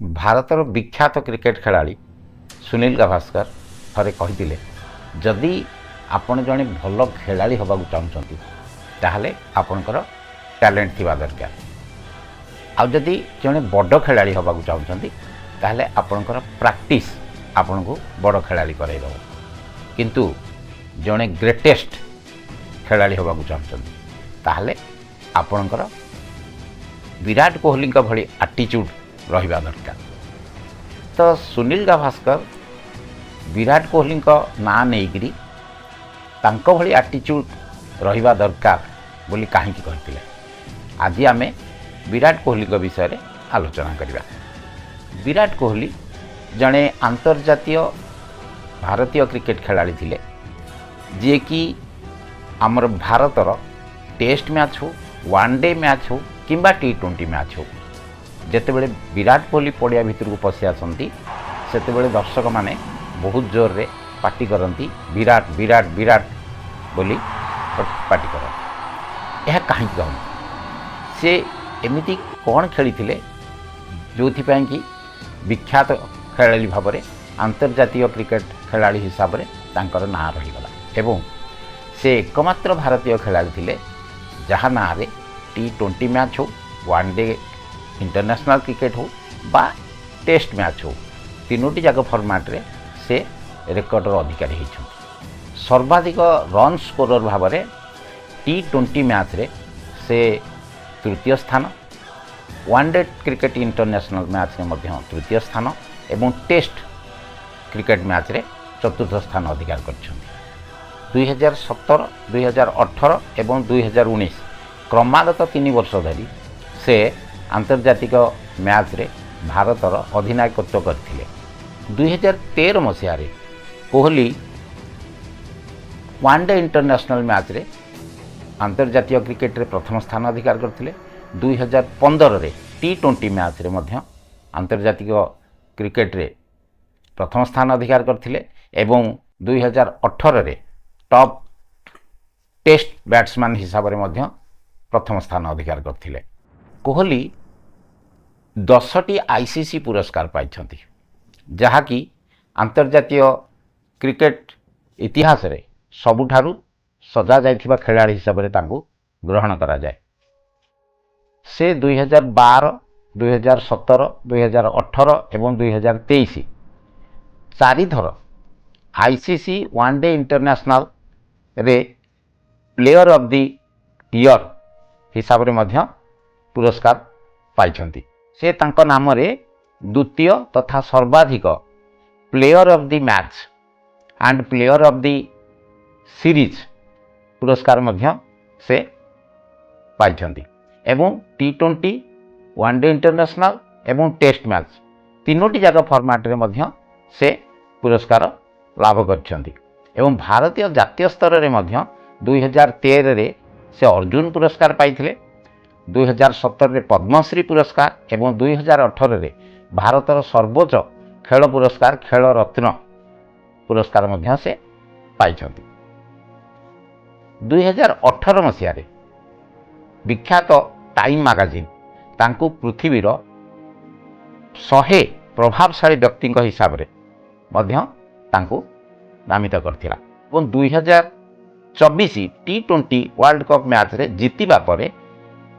ଭାରତର ବିଖ୍ୟାତ କ୍ରିକେଟ ଖେଳାଳି ସୁନୀଲ ଗାଭାସ୍କର ଥରେ କହିଥିଲେ, ଯଦି ଆପଣ ଜଣେ ଭଲ ଖେଳାଳି ହେବାକୁ ଚାହୁଁଛନ୍ତି ତାହେଲେ ଆପଣଙ୍କର ଟ୍ୟାଲେଣ୍ଟ ଥିବା ଦରକାର, ଆଉ ଯଦି ଜଣେ ବଡ଼ ଖେଳାଳି ହେବାକୁ ଚାହୁଁଛନ୍ତି ତାହେଲେ ଆପଣଙ୍କର ପ୍ରାକ୍ଟିସ୍ ଆପଣଙ୍କୁ ବଡ଼ ଖେଳାଳି କରାଇଦେବ। କିନ୍ତୁ ଜଣେ ଗ୍ରେଟେଷ୍ଟ ଖେଳାଳି ହେବାକୁ ଚାହୁଁଛନ୍ତି ତାହେଲେ ଆପଣଙ୍କର ବିରାଟ କୋହଲିଙ୍କ ଭଳି ଆଟିଚ୍ୟୁଡ଼ ରହିବା ଦରକାର। ତ ସୁନୀଲ ଗାଭାସ୍କର ବିରାଟ କୋହଲିଙ୍କ ନାଁ ନେଇକରି ତାଙ୍କ ଭଳି ଆଟିଚ୍ୟୁଡ଼ ରହିବା ଦରକାର ବୋଲି କାହିଁକି କହିଥିଲେ? ଆଜି ଆମେ ବିରାଟ କୋହଲିଙ୍କ ବିଷୟରେ ଆଲୋଚନା କରିବା। ବିରାଟ କୋହଲି ଜଣେ ଆନ୍ତର୍ଜାତୀୟ ଭାରତୀୟ କ୍ରିକେଟ ଖେଳାଳି ଥିଲେ, ଯିଏକି ଆମର ଭାରତର ଟେଷ୍ଟ ମ୍ୟାଚ୍ ହେଉ, ୱାନ୍ ଡେ ମ୍ୟାଚ୍ ହେଉ କିମ୍ବା T20 ମ୍ୟାଚ୍ ହେଉ, ଯେତେବେଳେ ବିରାଟ କୋହଲି ପଡ଼ିଆ ଭିତରକୁ ପଶି ଆସନ୍ତି ସେତେବେଳେ ଦର୍ଶକମାନେ ବହୁତ ଜୋରରେ ପାଟି କରନ୍ତି, ବିରାଟ ବିରାଟ ବିରାଟ ବୋଲି ପାଟି କରନ୍ତି। ଏହା କାହିଁକି କହନ୍ତି? ସେ ଏମିତି କ'ଣ ଖେଳିଥିଲେ ଯେଉଁଥିପାଇଁ କି ବିଖ୍ୟାତ ଖେଳାଳି ଭାବରେ ଆନ୍ତର୍ଜାତୀୟ କ୍ରିକେଟ ଖେଳାଳି ହିସାବରେ ତାଙ୍କର ନାଁ ରହିଗଲା ଏବଂ ସେ ଏକମାତ୍ର ଭାରତୀୟ ଖେଳାଳି ଥିଲେ ଯାହା ନାଁରେ T20 ମ୍ୟାଚ୍ ହେଉ, ୱାନ୍ ଡେ ଇଣ୍ଟରନ୍ୟାସନାଲ୍ କ୍ରିକେଟ୍ ହେଉ ବା ଟେଷ୍ଟ ମ୍ୟାଚ୍ ହେଉ, ତିନୋଟି ଯାକ ଫର୍ମାଟ୍ରେ ସେ ରେକର୍ଡ଼ର ଅଧିକାରୀ ହୋଇଛନ୍ତି। ସର୍ବାଧିକ ରନ୍ ସ୍କୋରର ଭାବରେ T20 ମ୍ୟାଚ୍ରେ ସେ ତୃତୀୟ ସ୍ଥାନ, ୱାନ୍ ଡେ କ୍ରିକେଟ୍ ଇଣ୍ଟରନ୍ୟାସନାଲ୍ ମ୍ୟାଚ୍ରେ ମଧ୍ୟ ତୃତୀୟ ସ୍ଥାନ ଏବଂ ଟେଷ୍ଟ କ୍ରିକେଟ୍ ମ୍ୟାଚ୍ରେ ଚତୁର୍ଥ ସ୍ଥାନ ଅଧିକାର କରିଛନ୍ତି। 2017, 2018 ଏବଂ 2019 କ୍ରମାଗତ 3 ବର୍ଷ ଧରି ସେ ଆନ୍ତର୍ଜାତିକ ମ୍ୟାଚ୍ରେ ଭାରତର ଅଧିନାୟକତ୍ୱ କରିଥିଲେ। 2013 ମସିହାରେ କୋହଲି ୱାନ୍ ଡେ ଇଣ୍ଟରନ୍ୟାସନାଲ୍ ମ୍ୟାଚ୍ରେ ଆନ୍ତର୍ଜାତୀୟ କ୍ରିକେଟରେ ପ୍ରଥମ ସ୍ଥାନ ଅଧିକାର କରିଥିଲେ। 2015ରେ T20 ମ୍ୟାଚ୍ରେ ମଧ୍ୟ ଆନ୍ତର୍ଜାତିକ କ୍ରିକେଟରେ ପ୍ରଥମ ସ୍ଥାନ ଅଧିକାର କରିଥିଲେ ଏବଂ 2018ରେ ଟପ୍ ଟେଷ୍ଟ ବ୍ୟାଟ୍ସମ୍ୟାନ୍ ହିସାବରେ ମଧ୍ୟ ପ୍ରଥମ ସ୍ଥାନ ଅଧିକାର କରିଥିଲେ। କୋହଲି 10ଟି ICC ପୁରସ୍କାର ପାଇଛନ୍ତି, ଯାହାକି ଆନ୍ତର୍ଜାତୀୟ କ୍ରିକେଟ ଇତିହାସରେ ସବୁଠାରୁ ସଜାଯାଇଥିବା ଖେଳାଳି ହିସାବରେ ତାଙ୍କୁ ଗ୍ରହଣ କରାଯାଏ। ସେ 2012, 2017, 2018 ଏବଂ 2023 ଚାରିଥର ICC ୱାନ୍ ଡେ ଇଣ୍ଟରନ୍ୟାସନାଲରେ ପ୍ଲେୟର ଅଫ୍ ଦି ଇୟର ହିସାବରେ ମଧ୍ୟ ପୁରସ୍କାର ପାଇଛନ୍ତି। ସେ ତାଙ୍କ ନାମରେ ଦ୍ୱିତୀୟ ତଥା ସର୍ବାଧିକ player of the match and player of the series ପୁରସ୍କାର ମଧ୍ୟ ସେ ପାଇଛନ୍ତି ଏବଂ T20, ୱାନ୍ ଡେ ଇଣ୍ଟରନ୍ୟାସନାଲ୍ ଏବଂ ଟେଷ୍ଟ ମ୍ୟାଚ୍ ତିନୋଟି ଯାକ ଫର୍ମାଟ୍ରେ ମଧ୍ୟ ସେ ପୁରସ୍କାର ଲାଭ କରିଛନ୍ତି ଏବଂ ଭାରତୀୟ ଜାତୀୟ ସ୍ତରରେ ମଧ୍ୟ 2013ରେ ସେ ଅର୍ଜୁନ ପୁରସ୍କାର ପାଇଥିଲେ, 2017ରେ ପଦ୍ମଶ୍ରୀ ପୁରସ୍କାର ଏବଂ 2018ରେ ଭାରତର ସର୍ବୋଚ୍ଚ ଖେଳ ପୁରସ୍କାର ଖେଳ ରତ୍ନ ପୁରସ୍କାର ମଧ୍ୟ ସେ ପାଇଛନ୍ତି। 2018 ମସିହାରେ ବିଖ୍ୟାତ ଟାଇମ୍ ମାଗାଜିନ୍ ତାଙ୍କୁ ପୃଥିବୀର 100 ପ୍ରଭାବଶାଳୀ ବ୍ୟକ୍ତିଙ୍କ ହିସାବରେ ମଧ୍ୟ ତାଙ୍କୁ ନାମିତ କରିଥିଲା ଏବଂ 2024 T20 ୱାର୍ଲଡ କପ୍ ମ୍ୟାଚ୍ରେ ଜିତିବା ପରେ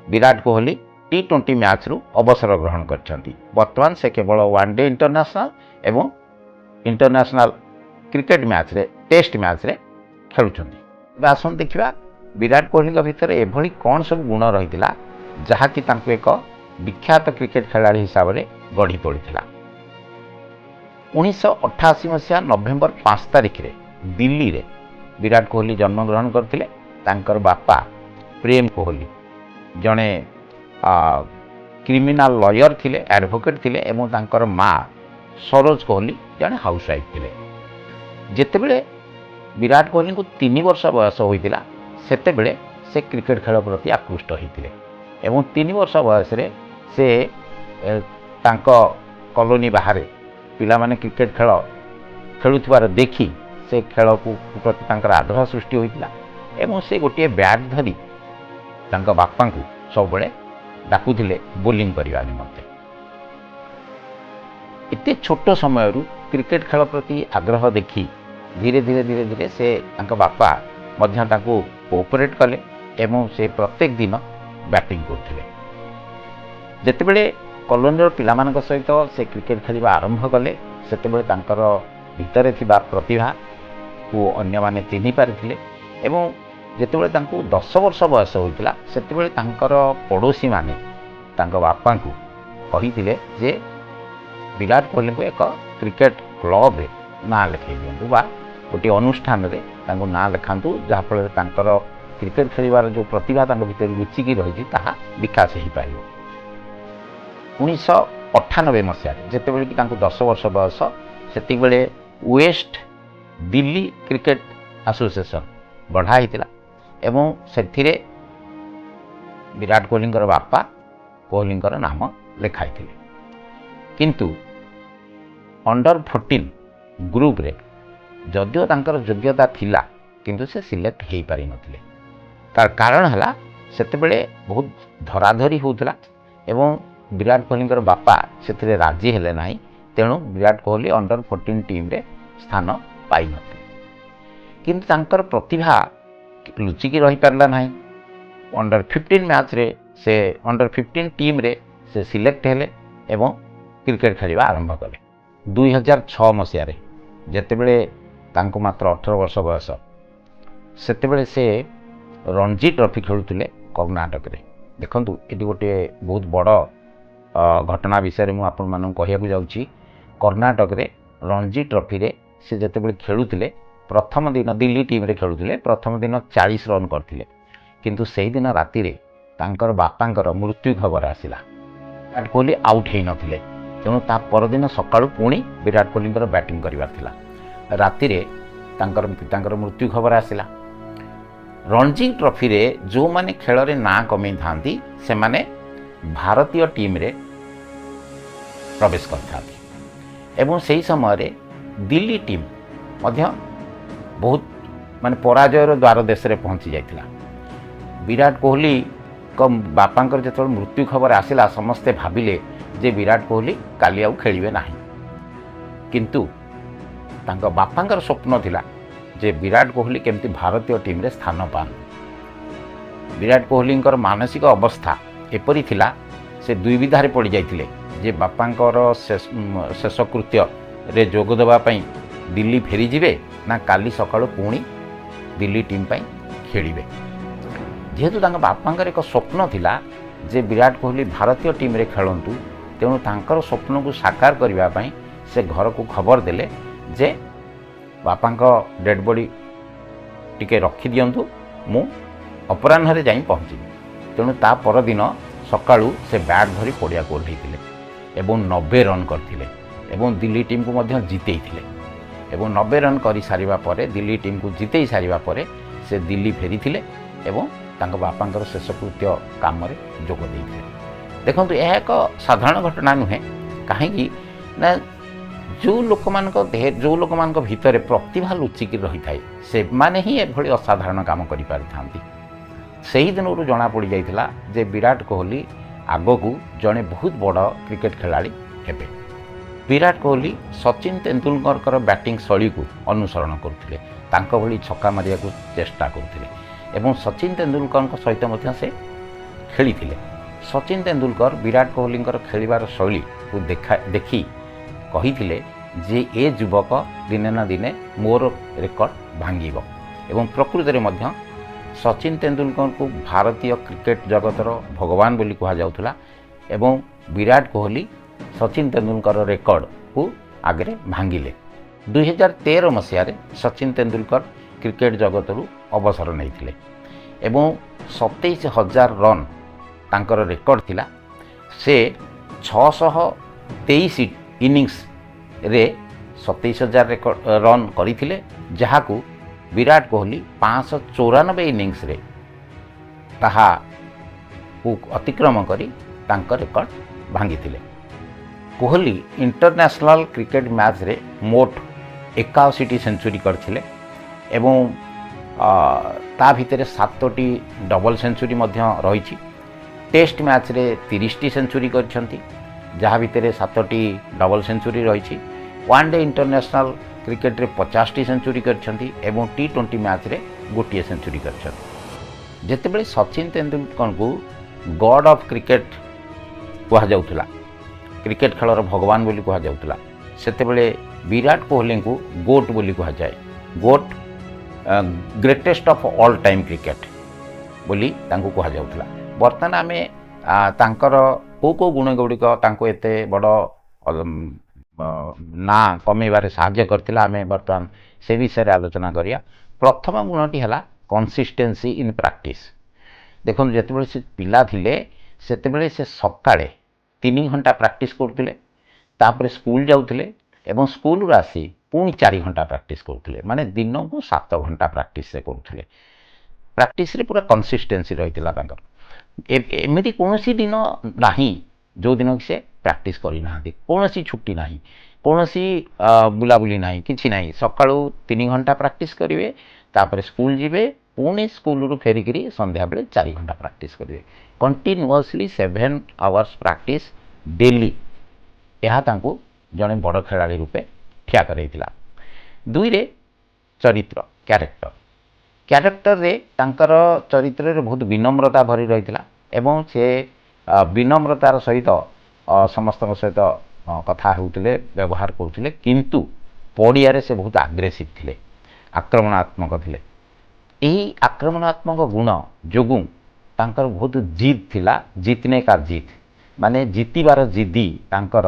ବିରାଟ କୋହଲି T20 ମ୍ୟାଚ୍ରୁ ଅବସର ଗ୍ରହଣ କରିଛନ୍ତି। ବର୍ତ୍ତମାନ ସେ କେବଳ ୱାନ୍ ଡେ ଇଣ୍ଟରନ୍ୟାସନାଲ୍ ଏବଂ ଇଣ୍ଟରନ୍ୟାସନାଲ୍ କ୍ରିକେଟ ମ୍ୟାଚ୍ରେ ଟେଷ୍ଟ ମ୍ୟାଚ୍ରେ ଖେଳୁଛନ୍ତି। ଏବେ ଆସନ୍ତୁ ଦେଖିବା ବିରାଟ କୋହଲିଙ୍କ ଭିତରେ ଏଭଳି କ'ଣ ସବୁ ଗୁଣ ରହିଥିଲା ଯାହାକି ତାଙ୍କୁ ଏକ ବିଖ୍ୟାତ କ୍ରିକେଟ ଖେଳାଳି ହିସାବରେ ଗଢ଼ି ତୋଳିଥିଲା। 1988 ମସିହା ନଭେମ୍ବର 5 ତାରିଖରେ ଦିଲ୍ଲୀରେ ବିରାଟ କୋହଲି ଜନ୍ମଗ୍ରହଣ କରିଥିଲେ। ତାଙ୍କର ବାପା ପ୍ରେମ କୋହଲି ଜଣେ କ୍ରିମିନାଲ ଲୟର ଥିଲେ, ଆଡ଼ଭୋକେଟ୍ ଥିଲେ ଏବଂ ତାଙ୍କର ମା ସରୋଜ କୋହଲି ଜଣେ ହାଉସ୍ୱାଇଫ୍ ଥିଲେ। ଯେତେବେଳେ ବିରାଟ କୋହଲିଙ୍କୁ 3 ବର୍ଷ ବୟସ ହୋଇଥିଲା ସେତେବେଳେ ସେ କ୍ରିକେଟ ଖେଳ ପ୍ରତି ଆକୃଷ୍ଟ ହୋଇଥିଲେ ଏବଂ 3 ବର୍ଷ ବୟସରେ ସେ ତାଙ୍କ କଲୋନୀ ବାହାରେ ପିଲାମାନେ କ୍ରିକେଟ ଖେଳ ଖେଳୁଥିବାର ଦେଖି ସେ ଖେଳକୁ ପ୍ରତି ତାଙ୍କର ଆଗ୍ରହ ସୃଷ୍ଟି ହୋଇଥିଲା ଏବଂ ସେ ଗୋଟିଏ ବ୍ୟାଟ୍ ଧରି ତାଙ୍କ ବାପାଙ୍କୁ ସବୁବେଳେ ଡାକୁଥିଲେ ବୋଲିଂ କରିବା ନିମନ୍ତେ। एते छोट समय क्रिकेट खेल प्रति आग्रह देखी धीरे धीरे धीरे धीरे से बापा मध्य तांको कोऑपरेट कले एवं से प्रत्येक दिन बैटिंग करथिले। जेतेबेले कॉलोनी पिलामानक सहित से क्रिकेट खेलिबा आरंभ कले सेतेबेले तांकर भितरे थिबा प्रतिभा को अन्य माने चिन्हि पारिथिले एवं जेतेबेले तांको 10 वर्ष बयस होइतिला सेतेबेले तांकर पड़ोसी माने तांको बापा को कहिथिले जे विराट कोहली को एक क्रिकेट क्लब रे ना लिखाई दिंतु बा गोटे अनुष्ठान रे तांको ना लिखांतु जहाँफल तांकर क्रिकेट खेलिबार जो प्रतिभा तांको भितर लुचिकी रही ताहा विकास हो पार। 1998 मसीह जितेबाला कि तांको 10 वर्ष बयस से वेस्ट दिल्ली क्रिकेट एसोसिएशन गढ़ा होता एवं से विराट कोहली बापा कोहली नाम लिखाई किंतु अंडर 14 ग्रुप रे जदियो तांकर योग्यता थिला किंतु से सिलेक्ट हो पारि नथिले। तार कारण हला सेतेबेले बहुत धराधरी होउतला एवं विराट कोहली बापा से राजी हेले नाही तेणु विराट कोहली अंडर 14 टीम रे स्थान पाई नथिले किंतु तांकर प्रतिभा लुचिकी रही पारला नाही। अंडर 15 मैच रे से अंडर 15 टीम रे से सिलेक्ट हेले एवं क्रिकेट खेलिबा आरंभ कले। 2006 मसीह रे जेतेबेले तांको मात्र 18 वर्ष बयस सेतेबेले से रणजी ट्रॉफी खेलुथिले कर्नाटक रे। देखंतु एटी गोटे बहुत बड़ घटना विषय रे मु आपन मानन कहिया को जाउची। कर्नाटक रे रणजी ट्रॉफी रे से जेतेबेले खेलुथिले प्रथम दिन दिल्ली टीम रे खेलुथिले प्रथम दिन 40 रन करथिले किंतु सेही दिन राति रे तांकर बापांकर मृत्यु खबर आसिला। विराट कोहली आउट हेई नथिले तेणु ता परदिन सकाळु पुणी विराट कोहली बैटिंग करिवार थिला। राति रे तांकर पितांकर मृत्यु खबर आसिला। रणजी ट्रॉफी रे जो माने खेल रे ना कमे थांती से माने भारतीय टीम रे प्रवेश करथांती एवं सही समय रे दिल्ली टीम मध्य बहुत माने पराजयर द्वार देश रे पहुंची जाइतिला। विराट कोहली को बापांकर जतल मृत्यु खबर आसिला समस्ते भाबिले जे विराट कोहली काली आउ खेलिबे नाही किंतु तांको बापांकर स्वप्न थिला जे विराट कोहली केमती भारतीय टीम रे स्थान पान। विराट कोहली मानसिक अवस्था एपरी थिला से दुई विधारे पड़ जाइतिले जे बापांकर शेषकृत्य रे जोग देबा पई दिल्ली फेरी जिवे ना काली सकाळु पुणी दिल्ली टीम पई खेलिबे। जेहेतु तांको बापांकर एक स्वप्न थिला जे विराट कोहली भारतीय टीम रे खेलंतु तेणु तांकर स्वप्न को साकार करबा पई से घर को खबर देले जे बापांको डेड बॉडी टिके रखी दियंतु मु अपराह्न रे जाई पहुंची। तेणु ता पर दिन सकाळु से बैट धरी पड़िया को ओल्लैथिले एवं 90 रन करथिले एवं दिल्ली टीम को मध्य जितेइथिले एवं 90 रन करि सारिबा परे दिल्ली टीम को जितेई सारिबा परे से दिल्ली फेरिथिले एवं तांको बापांकर शेषकृत्य काम रे जोग दैथिले। देखंतु यह एक साधारण घटना नुहे कहीं ना जो लोक जो लोक भितर प्रतिभा लुचिकी रही थाए से माने ही एभली असाधारण काम करि पारिथांती। सही दिन जना पड़ जाइथिला जे विराट कोहली आगकू जड़े बहुत बड़ क्रिकेट खिलाड़ी हेबे। विराट कोहली सचिन तेंदुलकर बैटिंग शैली को अनुसरण करथिले तांको भली छक्का मारिया को चेष्टा करथिले एवं सचिन तेंदुलकर सहित मध्य से खेलिथिले। सचिन तेंदुलकर विराट कोहली खेलिबार शैली को देखी कहिथिले जे ए युवक दिने ना दिने मोर रेकर्ड भांगिब एवं प्रकृति में मध्य सचिन तेंदुलकर को भारतीय क्रिकेट जगतर भगवान बोली कहा जाउथला एवं विराट कोहली सचिन तेंदुलकर रेकर्ड को आगे भांगिले। 2013 मसीह सचिन तेंदुलकर क्रिकेट जगतरू अवसर नहीं एवं 27,000 रन तांकर रेकर्ड थिला। से 623 इनिंग्स रे 27,000 रन करथिले जहाकू विराट कोहली 594 इनिंग्स रे ताहा को अतिक्रम करी तांकर रेकर्ड भांगिथिले। कोहली इंटरनेशनल क्रिकेट मैच रे मोट 81 सेंचुरी करथिले एवं ता भितर 7टी डबल सेंचुरी मध्य रही। टेस्ट मैच रे 30टी सेंचुरी करछंती जहाँ भितर 7टी डबल सेंचुरी रही। वन डे इंटरनेशनल क्रिकेट रे 50टी सेंचुरी करछंती एवं T20 मैच रे गोटे सेंचुरी करछंती। जेतेबेले सचिन तेंदुलकर को गॉड ऑफ क्रिकेट कहा जाउथला, क्रिकेट खेलर भगवान बोली कहा जाउथला, सेतेबेले विराट कोहली को गोट बोली कहा जाए। GOAT greatest of all time cricket बोली तांको कहा जाउथला। बर्तमान आमे तांकर को गुण गुड़िक तांको एते बड़ ना कमेबारे साहाय्य करथिला। आमे बर्तमान से विषय आलोचना करिया। प्रथम गुणटी हला कंसिस्टेंसी इन प्रैक्टिस। देखो जितेबाला से पिला थिले सेतेबेले से सकाळे 3 घंटा प्रैक्टिस करथिले, तापर स्कूल जाउथिले एवं स्कूल आसी पुणी 4 घंटा प्रैक्टिस करथिले, माने दिन को 7 घंटा प्रैक्टिस से करथिले। प्रैक्टिस रे पूरा कंसिस्टेंसी रहितिला तांकर। एमिति कोनोसी दिन नाही जो दिन से प्रैक्टिस करी नाहांती, कोनोसी छुट्टी नाही, कोनोसी बुलाबुली नाही, किछि नाही। सकाळू 3 घंटा प्रैक्टिस करिवे, तापर स्कूल जिवे, पुणी स्कूल रु फेरिकरी संध्या बेले 4 घंटा प्रैक्टिस करिवे। Continuously 7 hours practice daily. यह तांको जने बड़ खेलाड़ी रूपे ठिया करैतिला। दुई रे चरित्र कैरेक्टर। कैरेक्टर रे तांकर चरित्र रे बहुत विनम्रता भरी रहितिला एवं से विनम्रतार सहित समस्त सहित कथा होउतिले, व्यवहार करथिले, किंतु पड़िया से बहुत आग्रेसिव थिले, आक्रमणात्मक थिले। यही आक्रमणात्मक गुण जोगु तांकर बहुत जिद थिला, जीतने का जीत माने जीतिबार जिदी तांकर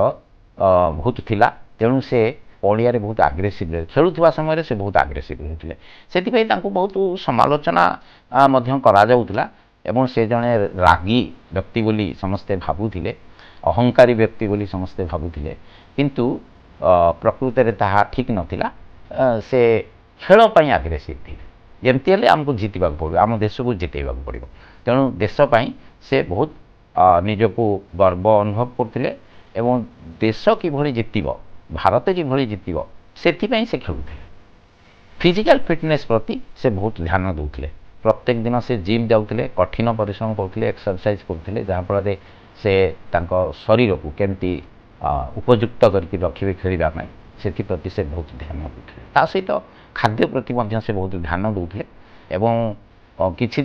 बहुत थिला। तेणु से पड़िया बहुत आग्रेसिव खेलुवा समय से बहुत आग्रेसिव होते, से बहुत समालोचना करा जाउथिला एवं से जने रागी व्यक्ति बोली समस्ते भाबुथिले, अहंकारी व्यक्ति बोली समस्ते भाबुथिले, किंतु प्रकृत रे ताहा ठीक नथिला। से खेल पई आग्रेसिव थिले, जेमती हेले हमको जीतबा पड़ो, आम देश को जितेबा पड़ो। तेणु देश पई से बहुत निजको गर्व अनुभव करथिले एवं देश किभଳି जितिबो, भारत किभଳି जितिबो सेथिपई से खेलुथिले। फिजिकल फिटनेस प्रति से बहुत ध्यान दउथिले। प्रत्येक दिन से जिम जाउथिले, कठिन परिश्रम करथिले, एक्सरसाइज करथिले, जहाँ फल से तांको शरीर को केमती उपयुक्त करके रखिबे खेलिबा पई सेथि प्रति से बहुत ध्यान दउथिले। ता सहित खाद्य प्रति मध्य से बहुत ध्यान दउथिले एवं किछि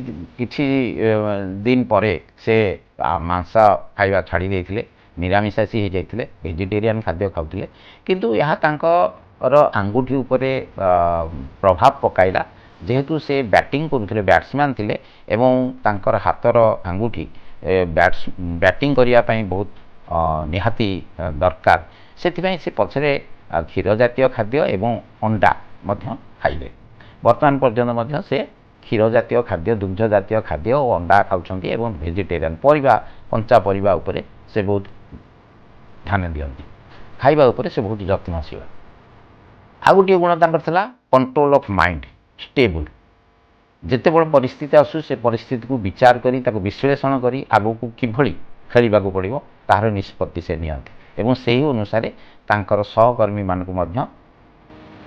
दिन परे से मांस खाइबा छाड़ी देथिले, निरामिषासी हो जाइथिले, वेजिटेरियन खाद्य खाउथिले, किंतु यह तांकर आंगुठी उपरे प्रभाव पकाइला। जेहेतु से बैटिंग करुथिले, बैट्समैन थिले एवं तांकर हातर आंगुठी बैटिंग करिया पई बहुत निहाती दरकार, सेथिपई से पछरे क्षीर जातीय खाद्य एवं अंडा मध्य खाइले। वर्तमान पर्यंत मध्य से क्षीर जातीय खाद्य, दुग्ध जातीय खाद्य और अंडा खाउछंती एवं वेजिटेरियन परिबा, कंचा परिबा उपरे से बहुत ध्यान दियंती, खाइबा उपरे से बहुत यत्नशील। आ गोटे गुण तांकर थिला कंट्रोल ऑफ माइंड, स्टेबल। जिते बड़ परिस्थिति आसु से परिस्थिति को विचार करी, ताको विश्लेषण करी आगो को किभଳି खेलिबा को पड़िबो तार निष्पत्ति से नियंती एवं सेही अनुसार तांकर सहकर्मी मानकु मध्य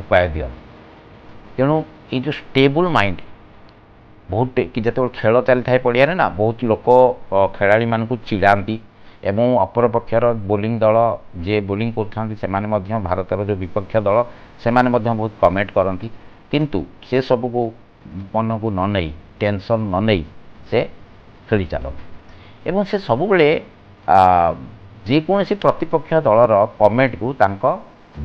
उपाय दियंती। तेणु ये जो स्टेबल माइंड बहुत कि जिते खेल चली था पड़िया ना, बहुत लोक खेलाड़ी मानकु चिड़ाती एवं अपर पक्षर बोलिंग दल जे बोलिंग कर भारतर जो विपक्ष दल से बहुत कमेंट करती, किंतु से सब को मन को न नहीं, टेंशन न नहीं से खेली चलती एवं से सब बेले जेकोसी प्रतिपक्ष दलर कमेंट को तांको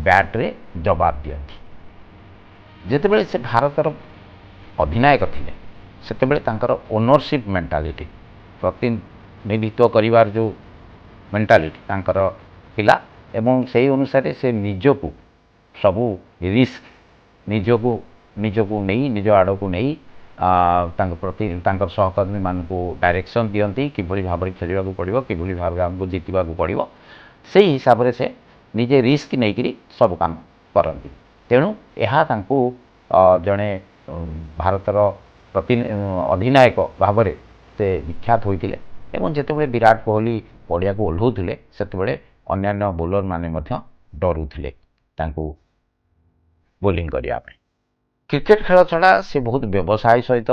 बैट रे जवाब दियंती। जेतेबेले से भारतर अधिनायक थिले सेतेबेले तांकर ओनरशिप मेंटालिटी, प्रतिनिधित्व करिवार जो मेंटालिटी तांकर थिला एवं सेही अनुसार से निजको सबू रिस्क निजको नहीं, निज आड़ को नहीं प्रति तांकर सहकर्मी मान को डायरेक्शन दियंती, किभଳି भाବରେ खेलिବାକୁ पड़िबो, किभଳି भाବରେ हमको जीतिବାକୁ पड़िबो, सेही हिसाब से निजे रिस्क नहीं सब काम करती। तेणु यह तांको जड़े भारतर प्रति अधिनायक भाव से विख्यात होते एवं जितेबाला विराट कोहली पड़िया को ओह्लाउथिले सेतेबेले अन्यान्य बोलर माने मध्य डरुथिले तांको बोलिंग करिया पे। क्रिकेट खेल छड़ा से बहुत व्यवसाय सहित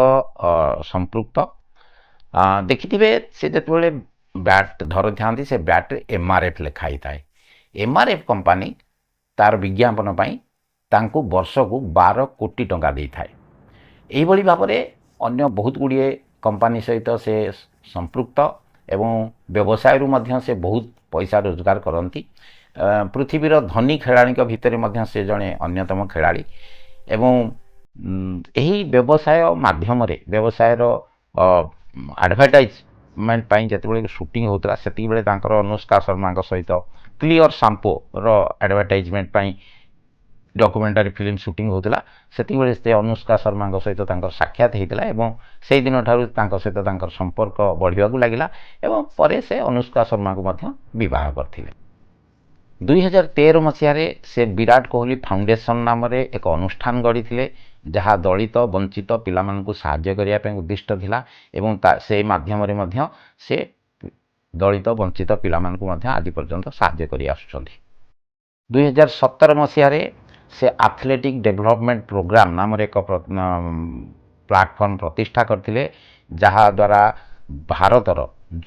संपृक्त। देखिथिबे से जेतेबेले ବ୍ୟାଟ୍ ଧରିଥାନ୍ତି ସେ ବ୍ୟାଟ୍ରେ MRF ଲେଖା ହେଇଥାଏ। MRF କମ୍ପାନୀ ତା'ର ବିଜ୍ଞାପନ ପାଇଁ ତାଙ୍କୁ ବର୍ଷକୁ 12 କୋଟି ଟଙ୍କା ଦେଇଥାଏ। ଏହିଭଳି ଭାବରେ ଅନ୍ୟ ବହୁତ ଗୁଡ଼ିଏ କମ୍ପାନୀ ସହିତ ସେ ସମ୍ପୃକ୍ତ ଏବଂ ବ୍ୟବସାୟରୁ ମଧ୍ୟ ସେ ବହୁତ ପଇସା ରୋଜଗାର କରନ୍ତି। ପୃଥିବୀର ଧନୀ ଖେଳାଳିଙ୍କ ଭିତରେ ମଧ୍ୟ ସେ ଜଣେ ଅନ୍ୟତମ ଖେଳାଳି ଏବଂ ଏହି ବ୍ୟବସାୟ ମାଧ୍ୟମରେ ବ୍ୟବସାୟର ଆଡ଼ଭର୍ଟାଇଜମେଣ୍ଟ ପାଇଁ ଯେତେବେଳେ ସୁଟିଂ ହେଉଥିଲା ସେତିକିବେଳେ ତାଙ୍କର ଅନୁଷ୍କା ଶର୍ମାଙ୍କ ସହିତ କ୍ଲିଅର ସାମ୍ପୋର ଆଡ଼ଭର୍ଟାଇଜମେଣ୍ଟ ପାଇଁ ଡକୁମେଣ୍ଟାରୀ ଫିଲ୍ମ ସୁଟିଂ ହେଉଥିଲା। ସେତିକିବେଳେ ସେ ଅନୁଷ୍କା ଶର୍ମାଙ୍କ ସହିତ ତାଙ୍କର ସାକ୍ଷାତ ହୋଇଥିଲା ଏବଂ ସେହିଦିନ ଠାରୁ ତାଙ୍କ ସହିତ ତାଙ୍କର ସମ୍ପର୍କ ବଢ଼ିବାକୁ ଲାଗିଲା ଏବଂ ପରେ ସେ ଅନୁଷ୍କା ଶର୍ମାଙ୍କୁ ମଧ୍ୟ ବିବାହ କରିଥିଲେ। 2013 ମସିହାରେ ସେ ବିରାଟ କୋହଲି ଫାଉଣ୍ଡେସନ୍ ନାମରେ ଏକ ଅନୁଷ୍ଠାନ ଗଢ଼ିଥିଲେ ଯାହା ଦଳିତ ବଞ୍ଚିତ ପିଲାମାନଙ୍କୁ ସାହାଯ୍ୟ କରିବା ପାଇଁ ଉଦ୍ଦିଷ୍ଟ ଥିଲା ଏବଂ ସେହି ମାଧ୍ୟମରେ ମଧ୍ୟ ସେ ଦଳିତ ବଞ୍ଚିତ ପିଲାମାନଙ୍କୁ ମଧ୍ୟ ଆଜି ପର୍ଯ୍ୟନ୍ତ ସାହାଯ୍ୟ କରି ଆସୁଛନ୍ତି। 2017 ମସିହାରେ ସେ ଆଥଲେଟିକ୍ ଡେଭଲପମେଣ୍ଟ ପ୍ରୋଗ୍ରାମ ନାମରେ ଏକ ପ୍ଲାଟଫର୍ମ ପ୍ରତିଷ୍ଠା କରିଥିଲେ ଯାହାଦ୍ୱାରା ଭାରତର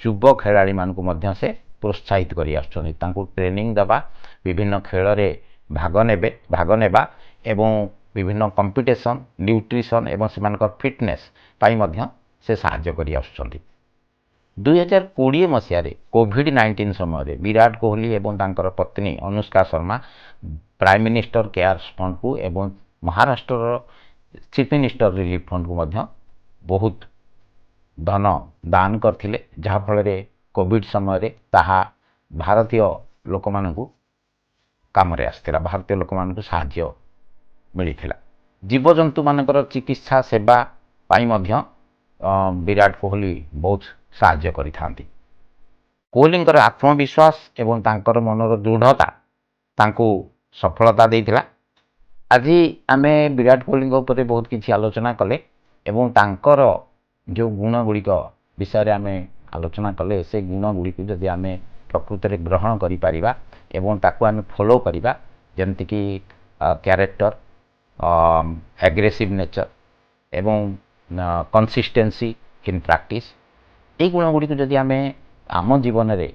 ଯୁବ ଖେଳାଳିମାନଙ୍କୁ ମଧ୍ୟ ସେ ପ୍ରୋତ୍ସାହିତ କରି ଆସୁଛନ୍ତି। ତାଙ୍କୁ ଟ୍ରେନିଂ ଦେବା, ବିଭିନ୍ନ ଖେଳରେ ଭାଗ ନେବା ଏବଂ ବିଭିନ୍ନ କମ୍ପିଟିସନ୍, ନ୍ୟୁଟ୍ରିସନ୍ ଏବଂ ସେମାନଙ୍କର ଫିଟନେସ୍ ପାଇଁ ମଧ୍ୟ ସେ ସାହାଯ୍ୟ କରି ଆସୁଛନ୍ତି। 2020 ମସିହାରେ କୋଭିଡ୍-19 ସମୟରେ ବିରାଟ କୋହଲି ଏବଂ ତାଙ୍କର ପତ୍ନୀ Anushka Sharma prime minister cares ଫଣ୍ଡକୁ ଏବଂ ମହାରାଷ୍ଟ୍ରର ଚିଫ୍ ମିନିଷ୍ଟର ରିଲିଫ୍ ଫଣ୍ଡକୁ ମଧ୍ୟ ବହୁତ ଧନ ଦାନ କରିଥିଲେ ଯାହାଫଳରେ କୋଭିଡ୍ ସମୟରେ ତାହା ଭାରତୀୟ ଲୋକମାନଙ୍କୁ କାମରେ ଆସିଥିଲା, ଭାରତୀୟ ଲୋକମାନଙ୍କୁ ସାହାଯ୍ୟ ମିଳିଥିଲା। ଜୀବଜନ୍ତୁମାନଙ୍କର ଚିକିତ୍ସା ସେବା ପାଇଁ ମଧ୍ୟ ବିରାଟ କୋହଲି ବହୁତ ସାହାଯ୍ୟ କରିଥାନ୍ତି। କୋହଲିଙ୍କର ଆତ୍ମବିଶ୍ୱାସ ଏବଂ ତାଙ୍କର ମନର ଦୃଢ଼ତା ତାଙ୍କୁ ସଫଳତା ଦେଇଥିଲା। ଆଜି ଆମେ ବିରାଟ କୋହଲିଙ୍କ ଉପରେ ବହୁତ କିଛି ଆଲୋଚନା କଲେ ଏବଂ ତାଙ୍କର ଯେଉଁ ଗୁଣଗୁଡ଼ିକ ବିଷୟରେ ଆମେ ଆଲୋଚନା କଲେ ସେ ଗୁଣଗୁଡ଼ିକୁ ଯଦି ଆମେ ପ୍ରକୃତରେ ଗ୍ରହଣ କରିପାରିବା ଏବଂ ତାକୁ ଆମେ ଫଲୋ କରିବା ଯେମିତିକି କ୍ୟାରେକ୍ଟର, ଆଗ୍ରେସିଭ୍ ନେଚର୍ ଏବଂ କନସିଷ୍ଟେନ୍ସି ଇନ୍ ପ୍ରାକ୍ଟିସ୍, ଏହି ଗୁଣଗୁଡ଼ିକୁ ଯଦି ଆମେ ଆମ ଜୀବନରେ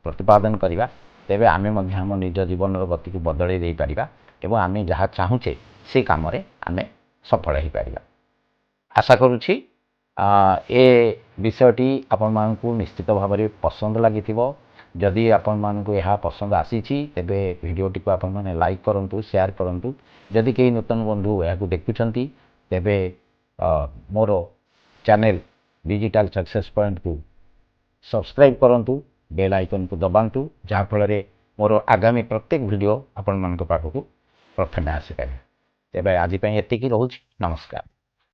ପ୍ରତିପାଦନ କରିବା ତେବେ ଆମେ ମଧ୍ୟ ଆମ ନିଜ ଜୀବନର ଗତିକୁ ବଦଳାଇ ଦେଇପାରିବା ଏବଂ ଆମେ ଯାହା ଚାହୁଁଛେ ସେ କାମରେ ଆମେ ସଫଳ ହୋଇପାରିବା। ଆଶା କରୁଛି ଏ ବିଷୟଟି ଆପଣମାନଙ୍କୁ ନିଶ୍ଚିତ ଭାବରେ ପସନ୍ଦ ଲାଗିଥିବ। ଯଦି ଆପଣମାନଙ୍କୁ ଏହା ପସନ୍ଦ ଆସିଛି ତେବେ ଭିଡ଼ିଓଟିକୁ ଆପଣମାନେ ଲାଇକ୍ କରନ୍ତୁ, ସେୟାର କରନ୍ତୁ। ଯଦି କେହି ନୂତନ ବନ୍ଧୁ ଏହାକୁ ଦେଖୁଛନ୍ତି ତେବେ ମୋର ଚ୍ୟାନେଲ୍ ଡିଜିଟାଲ ସକ୍ସେସ୍ ପଏଣ୍ଟକୁ ସବସ୍କ୍ରାଇବ୍ କରନ୍ତୁ, ବେଲ୍ ଆଇକନ୍କୁ ଦବାନ୍ତୁ ଯାହାଫଳରେ ମୋର ଆଗାମୀ ପ୍ରତ୍ୟେକ ଭିଡ଼ିଓ ଆପଣମାନଙ୍କ ପାଖକୁ ପ୍ରଥମେ ଆସିପାରିବ। ତେବେ ଆଜି ପାଇଁ ଏତିକି ରହୁଛି। ନମସ୍କାର।